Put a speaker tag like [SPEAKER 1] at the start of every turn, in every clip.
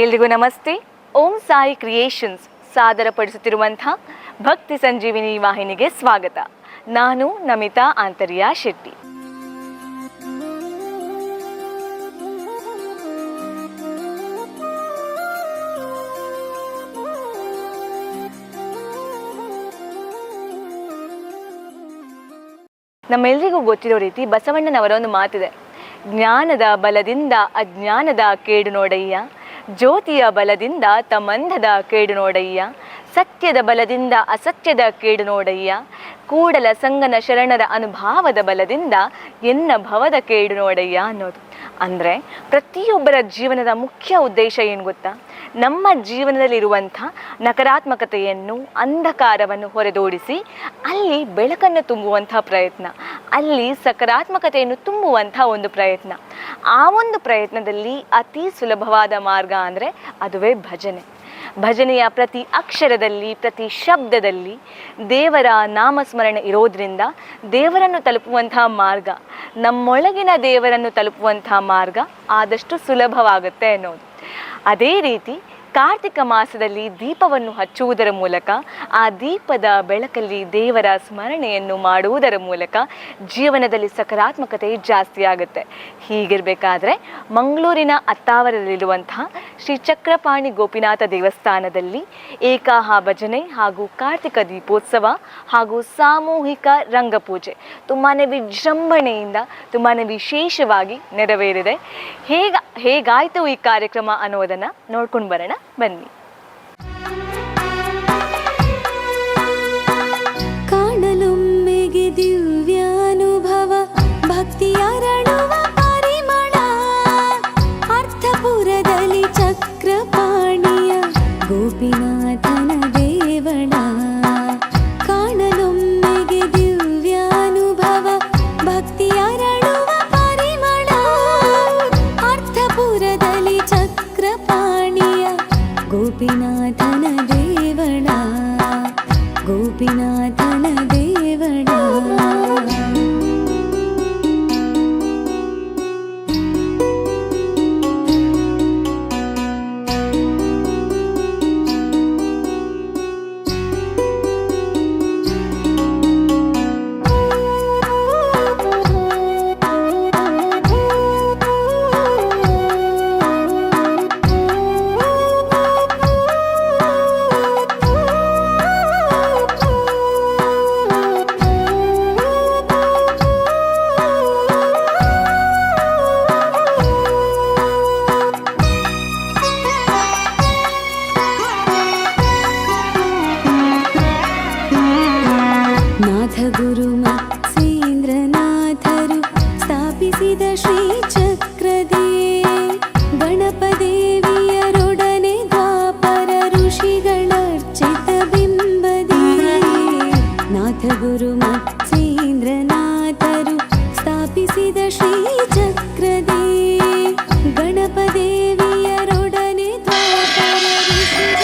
[SPEAKER 1] ಎಲ್ರಿಗೂ ನಮಸ್ತೆ. ಓಂ ಸಾಯಿ ಕ್ರಿಯೇಷನ್ಸ್ ಸಾದರಪಡಿಸುತ್ತಿರುವಂಥ ಭಕ್ತಿ ಸಂಜೀವಿನಿ ವಾಹಿನಿಗೆ ಸ್ವಾಗತ. ನಾನು ನಮಿತಾ ಆಂತರ್ಯ ಶೆಟ್ಟಿ. ನಮ್ಮೆಲ್ಲರಿಗೂ ಗೊತ್ತಿರೋ ರೀತಿ ಬಸವಣ್ಣನವರ ಒಂದು ಮಾತಿದೆ, ಜ್ಞಾನದ ಬಲದಿಂದ ಅಜ್ಞಾನದ ಕೇಡು ನೋಡಯ್ಯ, ಜ್ಯೋತಿಯ ಬಲದಿಂದ ತಮಂಧದ ಕೇಡು ನೋಡಯ್ಯ, ಸತ್ಯದ ಬಲದಿಂದ ಅಸತ್ಯದ ಕೇಡು ನೋಡಯ್ಯ, ಕೂಡಲ ಸಂಗನ ಶರಣರ ಅನುಭಾವದ ಬಲದಿಂದ ಎನ್ನ ಭವದ ಕೇಡು ನೋಡಯ್ಯ ಅನ್ನೋದು. ಅಂದರೆ ಪ್ರತಿಯೊಬ್ಬರ ಜೀವನದ ಮುಖ್ಯ ಉದ್ದೇಶ ಏನು ಗೊತ್ತಾ? ನಮ್ಮ ಜೀವನದಲ್ಲಿರುವಂಥ ನಕಾರಾತ್ಮಕತೆಯನ್ನು, ಅಂಧಕಾರವನ್ನು ಹೊರದೋಡಿಸಿ ಅಲ್ಲಿ ಬೆಳಕನ್ನು ತುಂಬುವಂಥ ಪ್ರಯತ್ನ, ಅಲ್ಲಿ ಸಕಾರಾತ್ಮಕತೆಯನ್ನು ತುಂಬುವಂಥ ಒಂದು ಪ್ರಯತ್ನ. ಆ ಒಂದು ಪ್ರಯತ್ನದಲ್ಲಿ ಅತಿ ಸುಲಭವಾದ ಮಾರ್ಗ ಅಂದರೆ ಅದುವೇ ಭಜನೆ. ಭಜನೆಯ ಪ್ರತಿ ಅಕ್ಷರದಲ್ಲಿ, ಪ್ರತಿ ಶಬ್ದದಲ್ಲಿ ದೇವರ ನಾಮಸ್ಮರಣೆ ಇರೋದ್ರಿಂದ ದೇವರನ್ನು ತಲುಪುವಂಥ ಮಾರ್ಗ, ನಮ್ಮೊಳಗಿನ ದೇವರನ್ನು ತಲುಪುವಂಥ ಮಾರ್ಗ ಆದಷ್ಟು ಸುಲಭವಾಗುತ್ತೆ ಅನ್ನೋದು. ಅದೇ ರೀತಿ ಕಾರ್ತಿಕ ಮಾಸದಲ್ಲಿ ದೀಪವನ್ನು ಹಚ್ಚುವುದರ ಮೂಲಕ, ಆ ದೀಪದ ಬೆಳಕಲ್ಲಿ ದೇವರ ಸ್ಮರಣೆಯನ್ನು ಮಾಡುವುದರ ಮೂಲಕ ಜೀವನದಲ್ಲಿ ಸಕಾರಾತ್ಮಕತೆ ಜಾಸ್ತಿ ಆಗುತ್ತೆ. ಹೀಗಿರಬೇಕಾದ್ರೆ ಮಂಗಳೂರಿನ ಅತ್ತಾವರದಲ್ಲಿರುವಂತಹ ಶ್ರೀ ಚಕ್ರಪಾಣಿ ಗೋಪಿನಾಥ ದೇವಸ್ಥಾನದಲ್ಲಿ ಏಕಾಹ ಭಜನೆ ಹಾಗೂ ಕಾರ್ತಿಕ ದೀಪೋತ್ಸವ ಹಾಗೂ ಸಾಮೂಹಿಕ ರಂಗಪೂಜೆ ತುಂಬಾ ವಿಜೃಂಭಣೆಯಿಂದ, ತುಂಬಾ ವಿಶೇಷವಾಗಿ ನೆರವೇರಿದೆ. ಹೇಗಾಯಿತು ಈ ಕಾರ್ಯಕ್ರಮ ಅನ್ನೋದನ್ನು ನೋಡ್ಕೊಂಡು ಬರೋಣ ಬನ್ನಿ.
[SPEAKER 2] ಕಾಣಲೊಮ್ಮೆಗೆ ದಿವ್ಯಾನುಭವ, ಭಕ್ತಿಯರಳುವ ಪರಿಮಳ, ಅರ್ಥಪುರದಲ್ಲಿ ಚಕ್ರಪಾಣಿಯ ಗೋಪಿನಾಥನ ದೇವಳ. ಕಾಣಲೊಮ್ಮೆಗೆ ದಿವ್ಯಾನುಭವ, ಭಕ್ತಿಯರಳುವ ಪರಿಮಳ, ಅರ್ಥಪುರದಲ್ಲಿ ಚಕ್ರಪಾಣಿಯ ಗೋಪಿನಾಥನ ದೇವಳ, ಗೋಪಿನಾಥನ ದೇವಳ. ಗುರು ಮತ್ಸ್ಯೇಂದ್ರನಾಥರು ಸ್ಥಾಪಿಸಿದ ಶ್ರೀ ಚಕ್ರದೇ, ಗಣಪದೇವಿಯರೊಡನೆ ದ್ವಾಪರ ಋಷಿಗಳರ್ಚಿತ ಬಿಂಬದೇ. ನಾಥ ಗುರು ಮತ್ಸ್ಯೇಂದ್ರನಾಥರು ಸ್ಥಾಪಿಸಿದ ಶ್ರೀ ಚಕ್ರದೇ, ಗಣಪದೇವಿಯರೊಡನೆ ದ್ವಾಪರ ಋಷಿಗಳ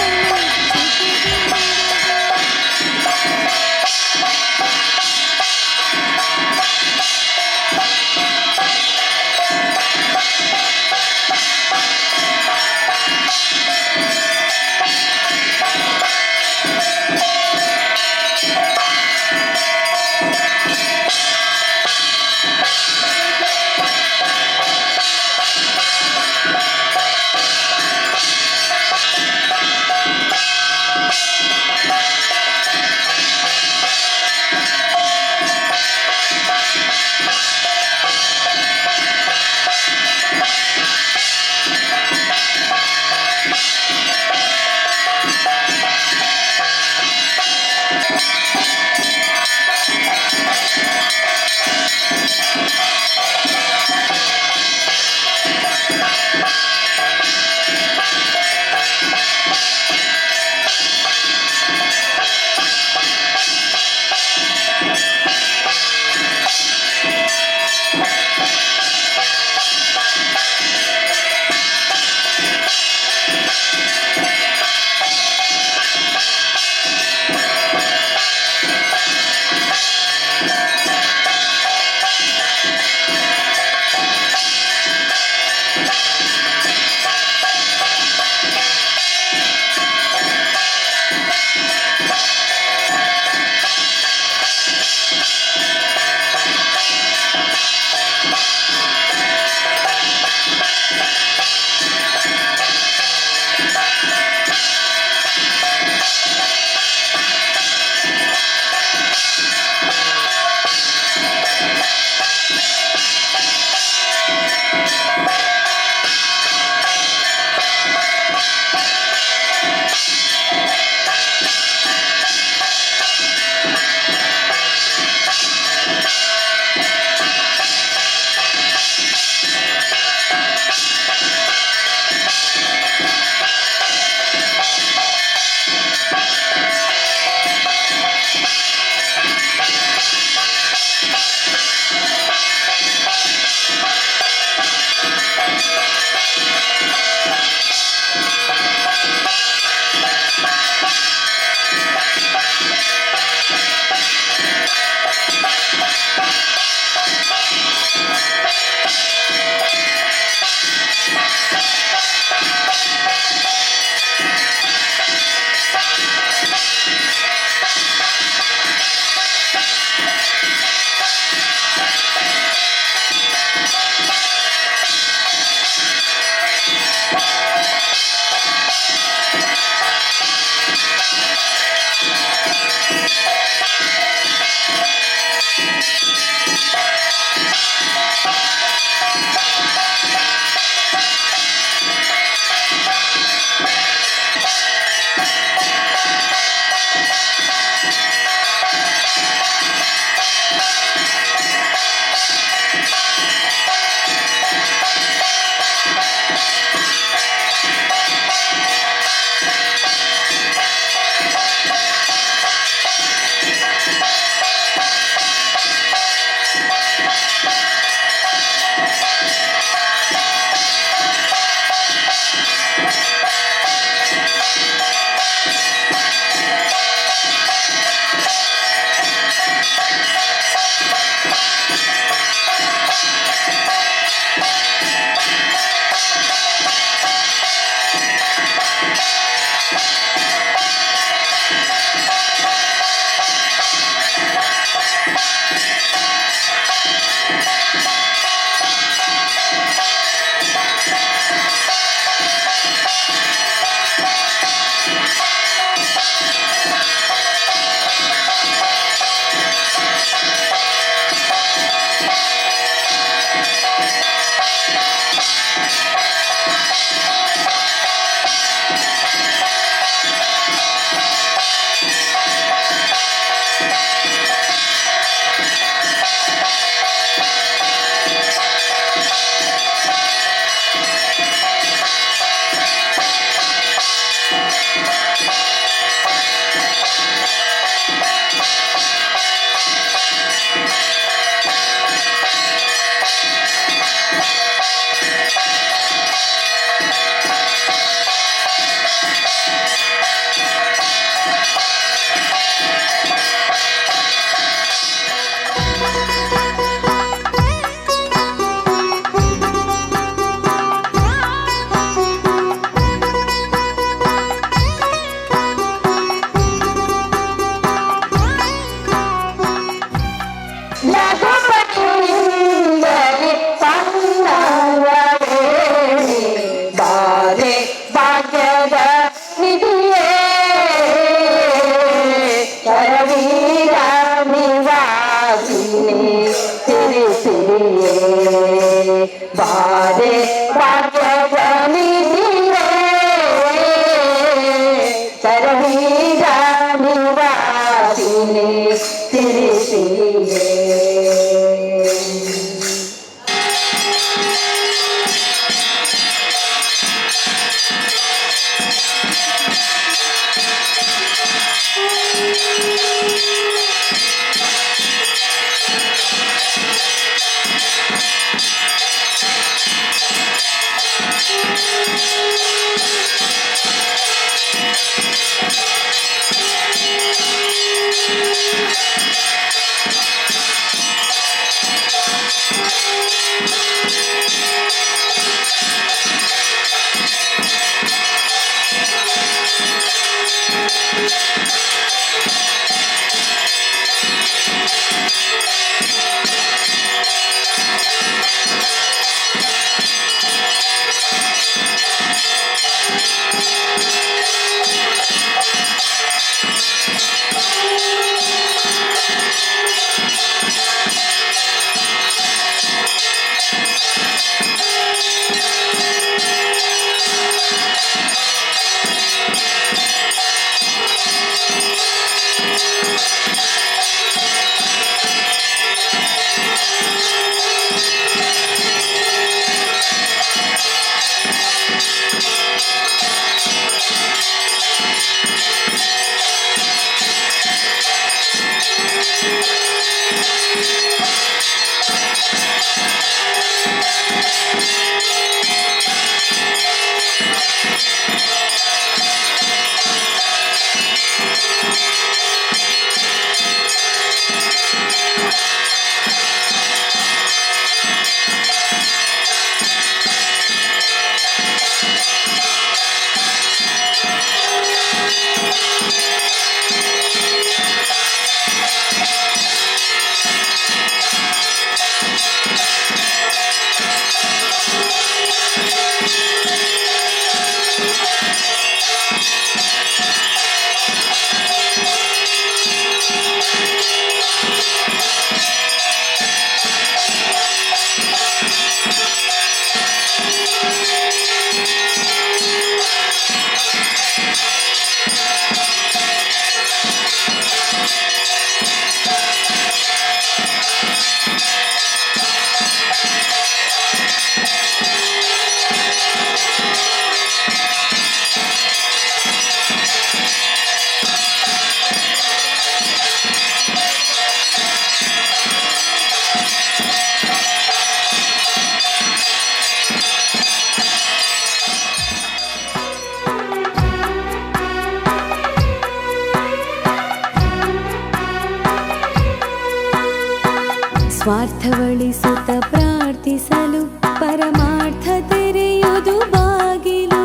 [SPEAKER 2] ಸ್ವಾರ್ಥವಳಿಸುತ್ತ ಪ್ರಾರ್ಥಿಸಲು ಪರಮಾರ್ಥ ತೆರೆಯುವುದು ಬಾಗಿಲು.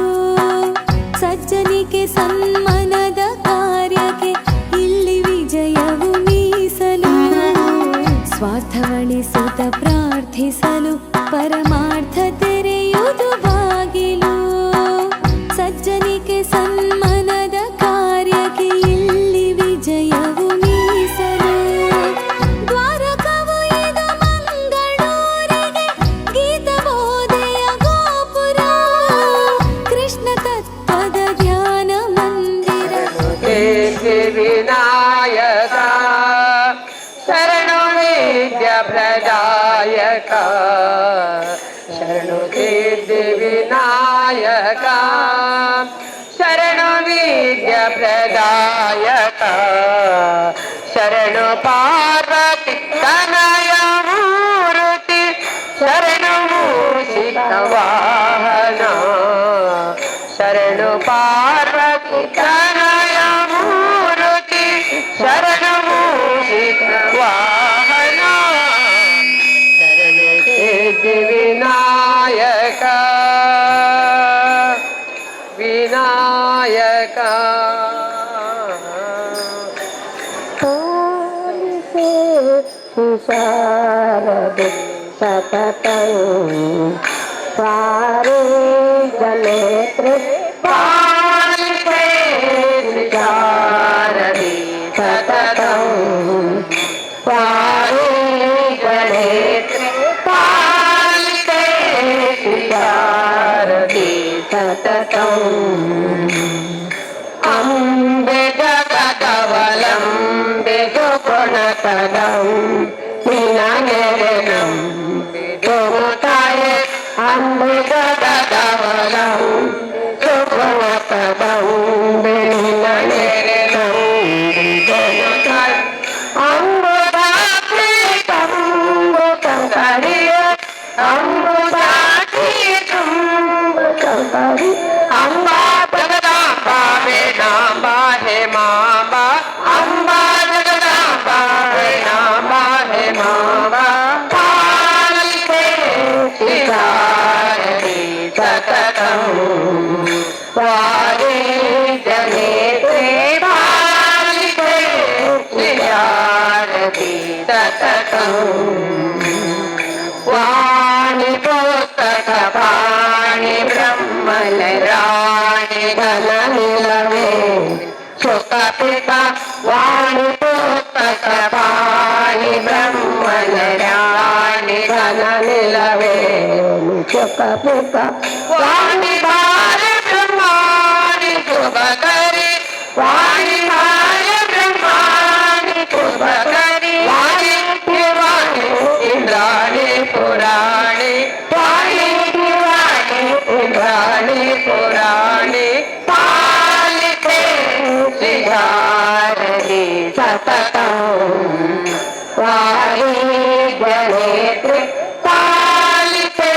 [SPEAKER 2] ಸಜ್ಜನಿಕೆ ಸನ್ಮನದ ಕಾರ್ಯಕ್ಕೆ ಇಲ್ಲಿ ವಿಜಯವು ಮೀಸಲು. ಸ್ವಾರ್ಥವಳಿಸುತ್ತ ಪ್ರಾರ್ಥಿಸಲು ಪರಮಾರ್ಥ ತೆರೆಯುವುದು ಬಾಗಿಲು. ಸಜ್ಜನಿಕೆ ಸನ್ಮನದ ಕಾರ್ಯಕ್ಕೆ ಇಲ್ಲಿ ವಿಜಯವು ಮೀಸಲು. ದ್ವಾರಕವು ಇದು ಮಂಗಳೂರಿಗೆ ಗೀತಬೋಧೆಯ ಗೋಪುರ. ಕೃಷ್ಣ ತತ್ವದ ಧ್ಯಾನ ಮಂದಿರ.
[SPEAKER 3] ವಿನಾಯಕ ಶರಣು ವಿದ್ಯ ಪ್ರದಾಯಕ ಶರಣು ಸಿದ್ಧಿ ವಿನಾಯಕ ಶರಣು ವಿದ್ಯ ಪ್ರದಾಯಕ ಶರಣು ಪಾರ್ವತಿ ತನಯ ಮೂರುತಿ ಶರಣು ಮೂಷಿಕ ವಾಹನ ಶರಣು ಪಾರ್ವತಿ ತನಯ ಮೂರುತಿ ಶರಣು ಮೂಷಿಕ ವಾಹನ ಶರಣು ಸಿದ್ಧಿ ವಿನಾಯಕ ವಿನಾಯಕ ಶಾರದೆ ಸತತಂ ಪಾರೇ ಜನೇತ್ರೆ ಪಾಲಿತೆ ಶಾರದೆ ಸತತಂ ಪಾರೇ ಜನೇತ್ರೆ ಪಾಲಿತೆ ಶಾರದೆ ಸತತಂ ಅಂಬೆ ಜಗದವಲಂಬೆ ಗುಣತಲಂ ನಿನನೆರನಂ ತುಮುತಾಯೆ ಅಂಬೆ ಜಗದವಲಂ ಗುಣತಲಂ ನಿನನೆರನಂ ತುಮುತಾಯೆ ಅಂಬುದಾಕ್ಷಿ ತಂಬು ಕಂಕರಿಯ ಅಂಬುದಾಕ್ಷಿ ತಂಬು ಕಂಕರಿ ಅಂಬಾ ಜಗದಾಂಬಾ ಮೇ ನಾಂಬಾ ಹೇ ಮಾಂಬಾ ಅಂಬಾ ಜಗದಾಂಬಾ ಮೇ ನಾಂಬಾ ಹೇ ಮಾಂಬಾ ಪಾಲಿತೆ ಶಿಖಾರದಿ ಸತತಂ ಪಾರಿ ಜನೇತ್ರೆ ಪಾಲಿತೆ ಶಿಖಾರದಿ ಸತತಂ ವಾಣಿ ಪುಸ್ತಕ ಪಾಣಿ ಬ್ರಹ್ಮಲರಾಣಿ ಘನ ನಿಲವೇ ಸುಖ ಪಿತ ವಾಣಿ ಪುಸ್ತಕ ಪಾಣಿ ಬ್ರಹ್ಮಲರಾಣಿ ಘನ ನಿಲವೇ ಸುಖ ಪಿತ ವಾಣಿ ಭಾರ ಬ್ರಹ್ಮಾಣಿ ಶುಭ ಕರಿ ವಾಣಿ ಭಾರ ಬ್ರಹ್ಮಾಣಿ ಶುಭ ಕರಿ ವಾಣಿ ವಾಣಿ ಇಂದ್ರಾಣಿ ಪುರಾಣಿ ವಾಣಿ ವಾಣಿ ಇಂದ್ರಾಣಿ ಪುರಾಣಿ ಪಾಲಿತೆ ಶ್ರೀಹಾರದಿ ಸತತಂ ವಾರಿ ಜನೇತ್ರೆ ಪಾಲಿತೆ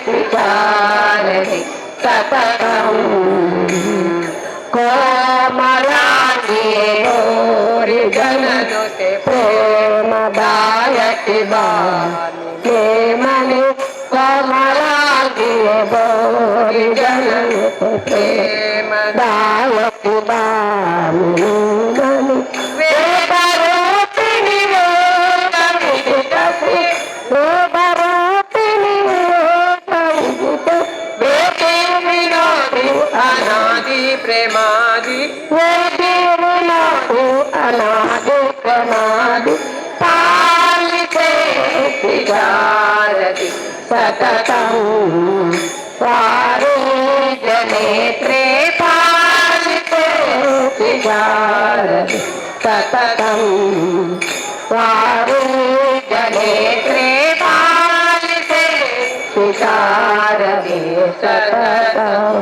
[SPEAKER 3] ಶ್ರೀಹಾರದಿ ಸತತಂ ಕೋಮಲಾಂಗಿಯೇ ಗೋರಿ ಜನನುತೆ ಪ್ರೇಮದಾಯಕಿ ಬಾನಿ ಮನೆ ಕೋಮಲಾಂಗಿಯೇ ಗೋರಿ ಜನನುತೆ ಪ್ರೇಮದಾಯಕಿ ಬಾನಿ ಮನೆ ವೇದರೂಪಿಣಿ ವೇದವಿದಿತಸಿ ವೇದರೂಪಿಣಿ ವೇದವಿದಿತಸಿ ವೇದೇ ವಿನೋದಿ ಅನಾದಿ ಪ್ರೇಮಾದಿ ವೇದೇ ವಿನೋದಿ ಅನಾದಿ ಪ್ರೇಮಾದಿ ಪಾಲಿತೆ ಶ್ರೀಹಾರದಿ ಸತತಂ ಪಾರೇ ಜನೇತ್ರೆ ಪಾಲಿತೆ ಶ್ರೀಹಾರದಿ ಸತತಂ ಪಾರೇ ಜನೇತ್ರೆ ಪಾಲಿತೆ ಶ್ರೀಹಾರದಿ ಸತತಂ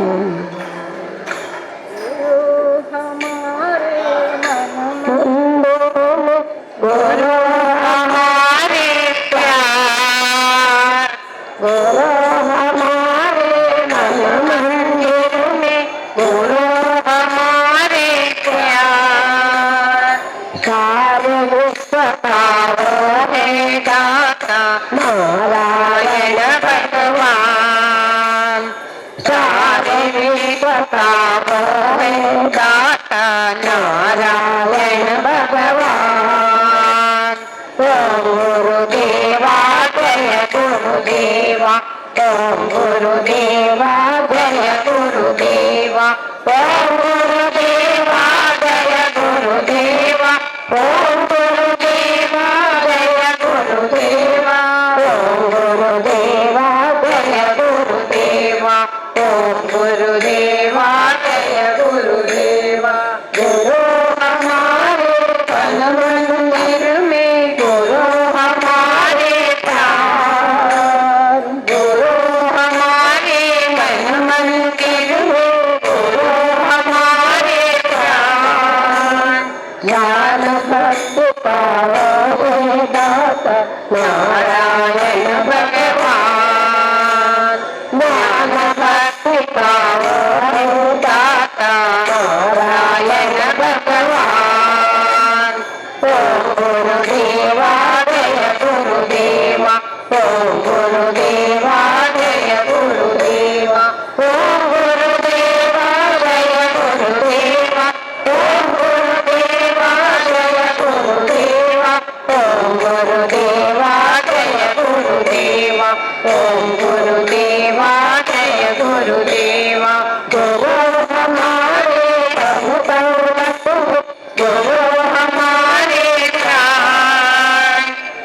[SPEAKER 3] गुरु हमारे प्यार गुरु हमारे मन मंदिर में गुरु हमारे प्यार सारे विश्व का वो है दाता सुतावो है दाता नारायण भगवान। ओम गुरुदेवा जय गुरुदेवा, ओम गुरुदेवा जय गुरुदेवा, ओम गुरुदेवा जय गुरुदेवा, ओम गुरुदेवा जय गुरुदेवा, ओम गुरुदेवा जय गुरुदेवा, ओम गुरुदेवा जय गुरुदेवा। गुरु हमारे तन मंदिर में, गुरु हमारे प्राण, गुरु हमारे मन मंदिर में, गुरु हमारे प्राण। ज्ञान भक्ति पावो हे दाता नारायण भगवान, ज्ञान भक्ति पावो हे दाता नारायण भगवान। ओम गुरुदेवा जय गुरुदेवा, ओम गुरुदेवा जय गुरुदेवा, ओम गुरुदेवा जय गुरुदेवा, ओम गुरुदेवा जय गुरुदेवा, ओम गुरुदेवा जय गुरुदेवा, ओम गुरुदेवा जय गुरुदेवा। गुरु हमारे प्रभु दौलत, गुरु हमारे प्राण,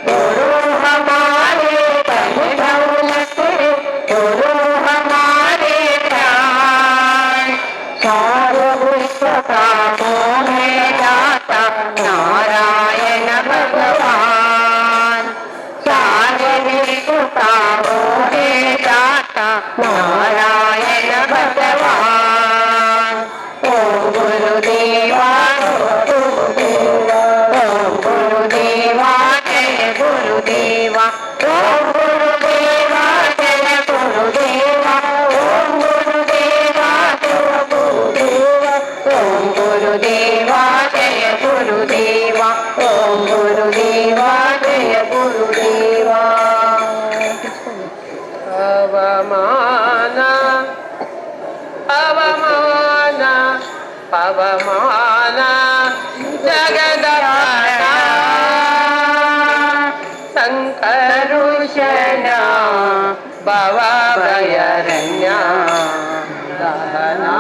[SPEAKER 3] गुरु हमारे प्रभु दौलत, गुरु हमारे प्राण। सारे विश्व का मोह दाता नारायण भगवान, सारे विश्व का मोह दाता नारायण भगवान। ओम गुरुदेवा गुरुदेवा, ओम गुरुदेवा जय गुरुदेवा, ओम गुरुदेवा जय गुरुदेवा, ओम गुरुदेवा जय गुरुदेवा, ओम गुरुदेवा जय गुरुदेवा, ओम गुरुदेवा जय गुरुदेवा। पवमान पवमान पवमान जगदपाना संकरुषण भवभयरण्य दहना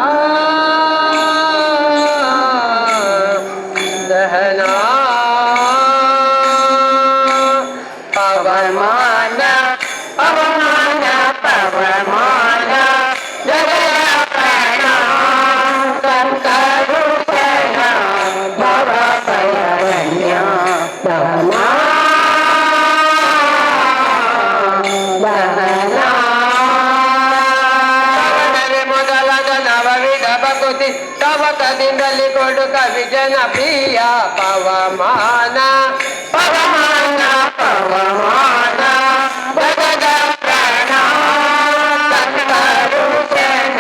[SPEAKER 3] दहना। पवमान पवमान पवमान जगदपाना संकरुषण भवभयरण्य दहना दहना। ಮೊದಲಾದ ನವವಿಧ ಭಕುತಿ ಕವಕದಿಂದಲಿ ಕೊಡುಕ ವಿಜನ ಪ್ರಿಯ ಪವಮಾನ ಪವಮಾನ ಪವಮಾನ ಜಗದ ಪ್ರಾಣ ಸಂಕರುಷಣ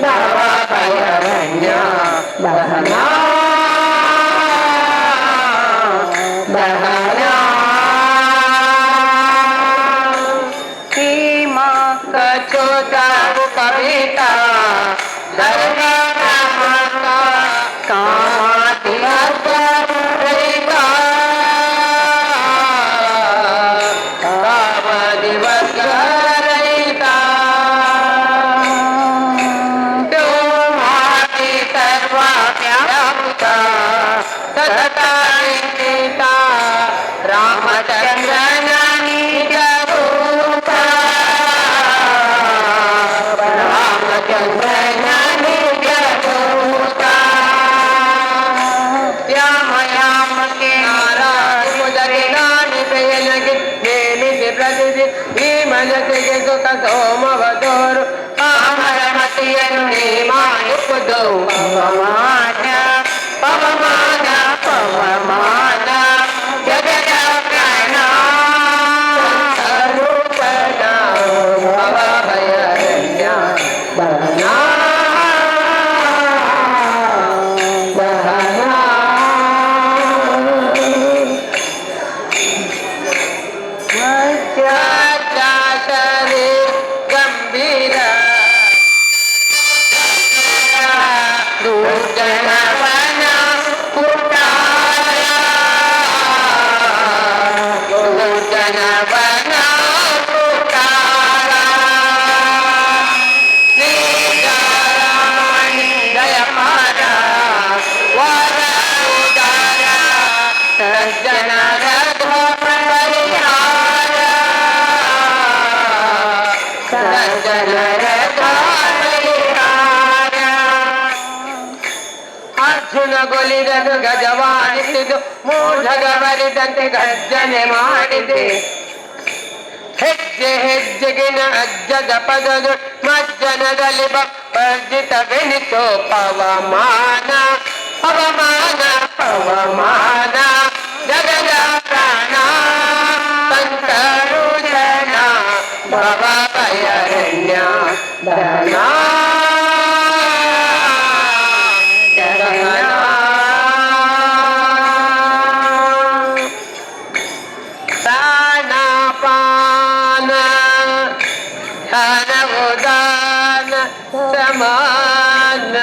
[SPEAKER 3] ಭವಭಯರಣ್ಯ ದಹನ ದಹನ। सीमा कचोता कविता दर्शनमता कामादिवसरहिता कामादिवसरहिता। तुम्हारी सर्वव्याप्ता सतता निंदिता रामचंद्र ಮನಸ್ಸಿಗೆ ಸುಖ ಸೋಮವದೋರು ಕಾಮರ ಮತಿಯನ್ನು ನೀಮಾಯುವುದು ಪವಮಾನ ಪವಮಾನ ಪವಮಾನ ಜಗದ ಪ್ರಾಣ ಸಂಕರುಷಣ ಭವಭಯರಣ್ಯ ದಹನ ದಹನ। गंभीर ಜನವನ ಪುಟಾರ ಜನವನ ಪುಟಾರ ಶ್ರೀರಾಮಣಿ ದಯಮಾರ ವರ ಉದಾರ ಸಜ್ಜನರ ಪರಿಹಾರ ಸಜ್ಜನರ ಪರಿಹಾರ ಅರ್ಜುನ ಗೊಲಿದನು ಗಜವಾಣಿಸಿದು ಮೂಢಗವರಿದಂತೆ ಗರ್ಜನೆ ಮಾಡಿದೆ ಹೆಜ್ಜೆ ಹೆಜ್ಜೆಗಿನ ಅಜ್ಜದ ಪದದು ಮಜ್ಜನದಲ್ಲಿ ವರ್ಜಿತವೆನಿಸೋ ಪವಮಾನ ಪವಮಾನ ಪವಮಾನ ಜಗದ ಪ್ರಾಣ ಸಂತರುಷಣ ಭವ ಭಯರಣ್ಯ ಧನ ಪ್ರಾಣಪಾನ ಧನ ಉದಾನ ಸಮಾನ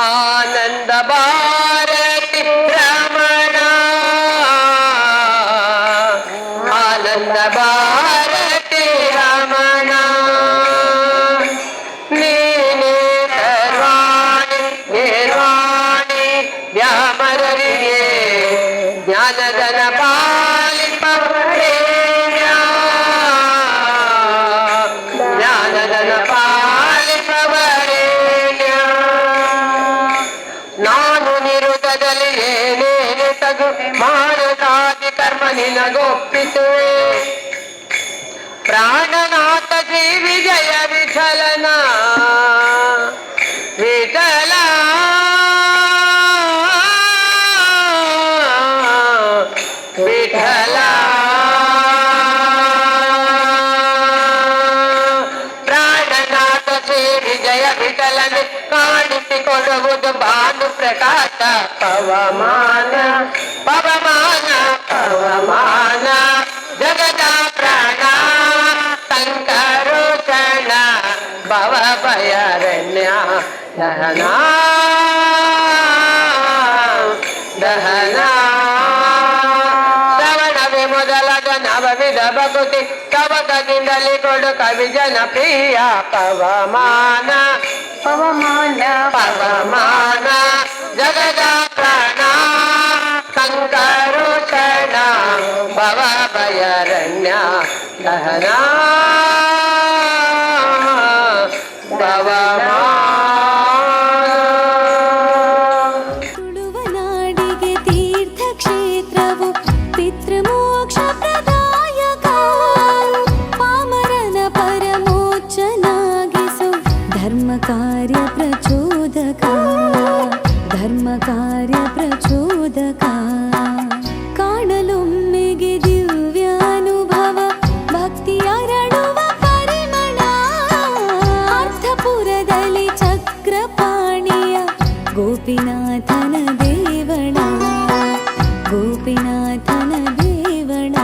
[SPEAKER 3] ಆನಂದ ಭಾರತಿ ರಮಣ ಆನಂದ ಭಾರತಿ ರಮಣ ನೀನೇ ಸರ್ವಾಣಿ ನಿರ್ವಾಣಿ ವ್ಯಾಮರರಿಗೆ ಜ್ಞಾನದನ ಪಾಲಿಪವರೇಣ್ಯ ಜ್ಞಾನದನ ಪಾಲಿಪವರೇಣ್ಯ ನಾನು ನಿರುತದಲ್ಲಿ ಏನೇನು ತಗು ಮಾನಸಾದಿ ಕರ್ಮ ನಿನಗೊಪ್ಪಿಸುವೆ ಪ್ರಾಣನಾಥ ಶ್ರೀ ವಿಜಯ ವಿಠಲನ ವಿಠಲ ವಿಠಲ ಪ್ರಾಣನಾಥ ಶ್ರೀ ವಿಜಯ ವಿಠಲನೆ ಕಾಣಿಸಿಕೊಡುವುದು ಭಾನು ಪ್ರಕಾಶ ಪವಮಾನ ಪವಮಾನ ಪವಮಾನ ಜಗದ ಪ್ರಾಣ ಸಂಕರೋಷಣ ಭವ ಭಯರಣ್ಯ ದಹನ ದಹನ ಶ್ರವಣವೇ ಮೊದಲಾದ ನವವಿಧ ಭಕುತಿ ಕವಕದಿಂದಲೇ ಕೊಡು ಕವಿ ಜನಪ್ರಿಯ ಪವಮಾನ ಪವಮಾನ ಪವಮಾನ ಜಗದ ಪ್ರಾಣ ಸಂಕರೋಷಣ ಭವ ಭಯರಣ್ಯ ದಹನ
[SPEAKER 2] ತುಳುವ ನಾಡಿಗೆ ತೀರ್ಥಕ್ಷೇತ್ರವು ಪಿತೃಮೋಕ್ಷ ಪ್ರದಾಯಕ ಪಾಮರನ ಪರಮೋಚ್ಚನಾಗಿಸು ಧರ್ಮ ಕಾರ್ಯ ಪ್ರಚೋದಕ ಧರ್ಮ ಕಾರ್ಯ ಪ್ರಚೋದಕ ಕಾಣಲೊಮ್ಮೆಗೆ ದಿವ್ಯಾನುಭವ ಭಕ್ತಿಯರಳುವ ಪರಿಮಳ ಅರ್ಥಪುರದಲ್ಲಿ ಚಕ್ರಪಾಣಿಯ ಗೋಪಿನಾಥನ ದೇವಳ ಗೋಪಿನಾಥನ ದೇವಳ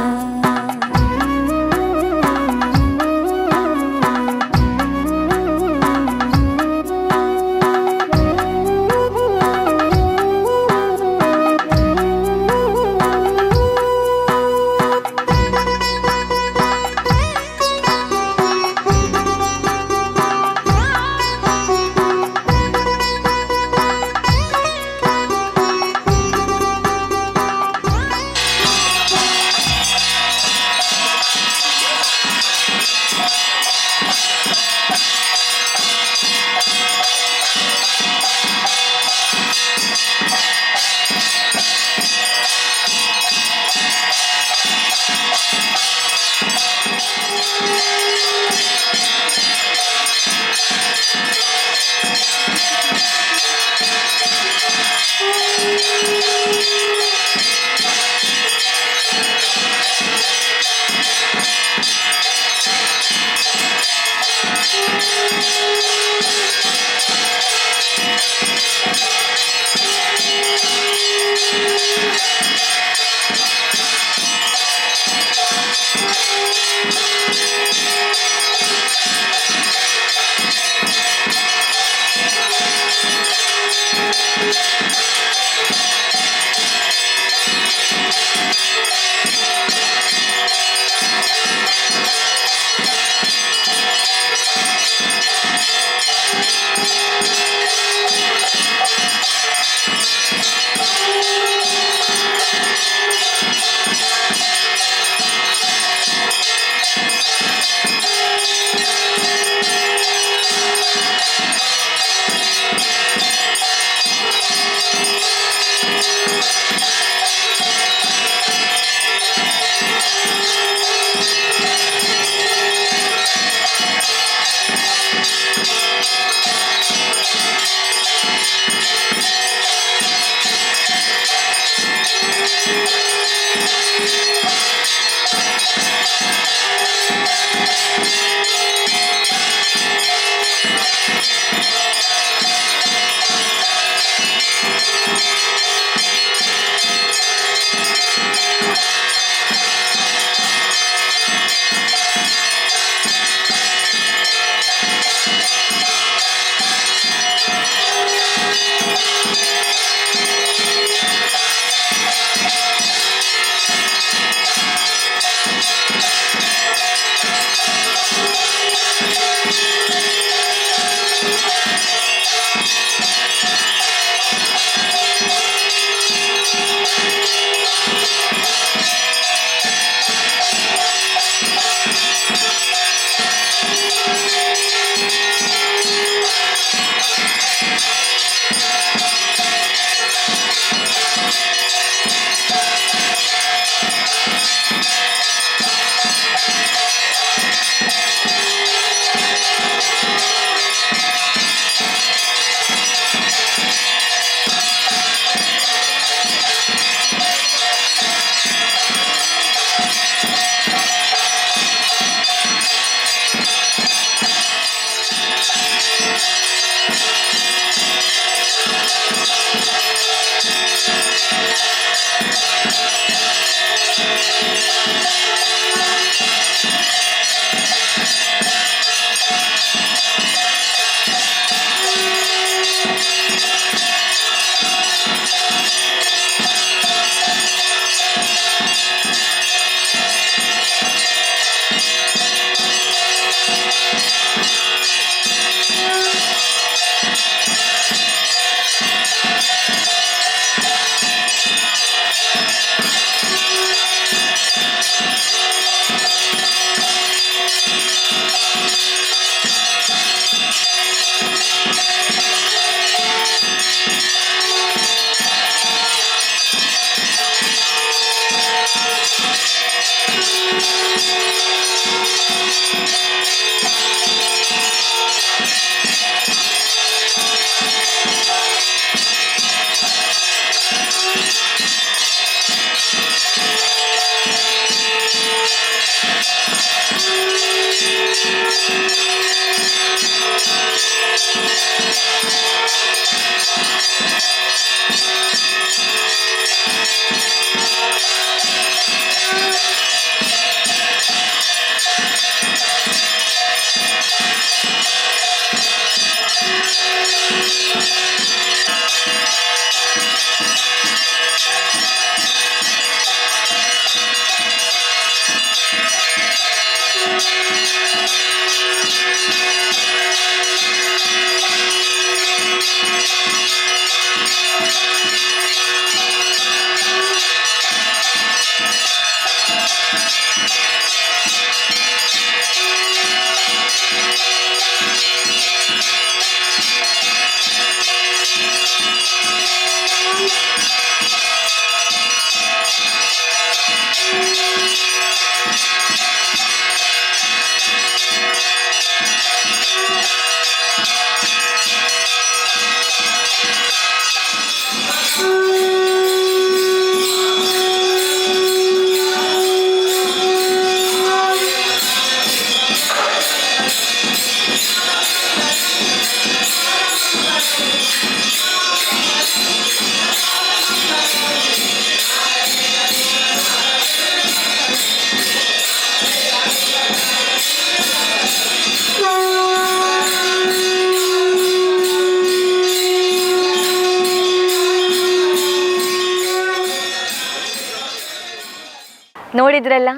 [SPEAKER 1] ನೋಡಿದ್ರಲ್ಲ,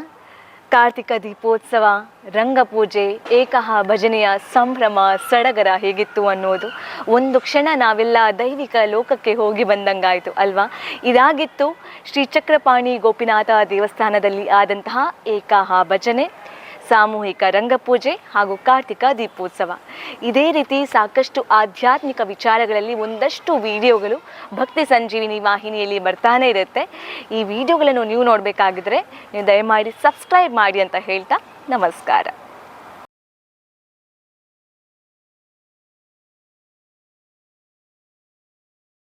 [SPEAKER 1] ಕಾರ್ತಿಕ ದೀಪೋತ್ಸವ, ರಂಗಪೂಜೆ, ಏಕಹ ಭಜನೆಯ ಸಂಭ್ರಮ ಸಡಗರ ಹೇಗಿತ್ತು ಅನ್ನೋದು. ಒಂದು ಕ್ಷಣ ನಾವೆಲ್ಲ ದೈವಿಕ ಲೋಕಕ್ಕೆ ಹೋಗಿ ಬಂದಂಗಾಯಿತು ಅಲ್ವಾ. ಇದಾಗಿತ್ತು ಶ್ರೀ ಚಕ್ರಪಾಣಿ ಗೋಪಿನಾಥ ದೇವಸ್ಥಾನದಲ್ಲಿ ಆದಂತಹ ಏಕಹ ಭಜನೆ, ಸಾಮೂಹಿಕ ರಂಗಪೂಜೆ ಹಾಗೂ ಕಾರ್ತಿಕ ದೀಪೋತ್ಸವ. ಇದೇ ರೀತಿ ಸಾಕಷ್ಟು ಆಧ್ಯಾತ್ಮಿಕ ವಿಚಾರಗಳಲ್ಲಿ ಒಂದಷ್ಟು ವಿಡಿಯೋಗಳು ಭಕ್ತಿ ಸಂಜೀವಿನಿ ವಾಹಿನಿಯಲ್ಲಿ ಬರ್ತಾನೆ ಇರುತ್ತೆ. ಈ ವಿಡಿಯೋಗಳನ್ನು ನೀವು ನೋಡಬೇಕಾಗಿದ್ರೆ ನೀವು ದಯಮಾಡಿ ಸಬ್ಸ್ಕ್ರೈಬ್ ಮಾಡಿ ಅಂತ ಹೇಳ್ತಾ ನಮಸ್ಕಾರ.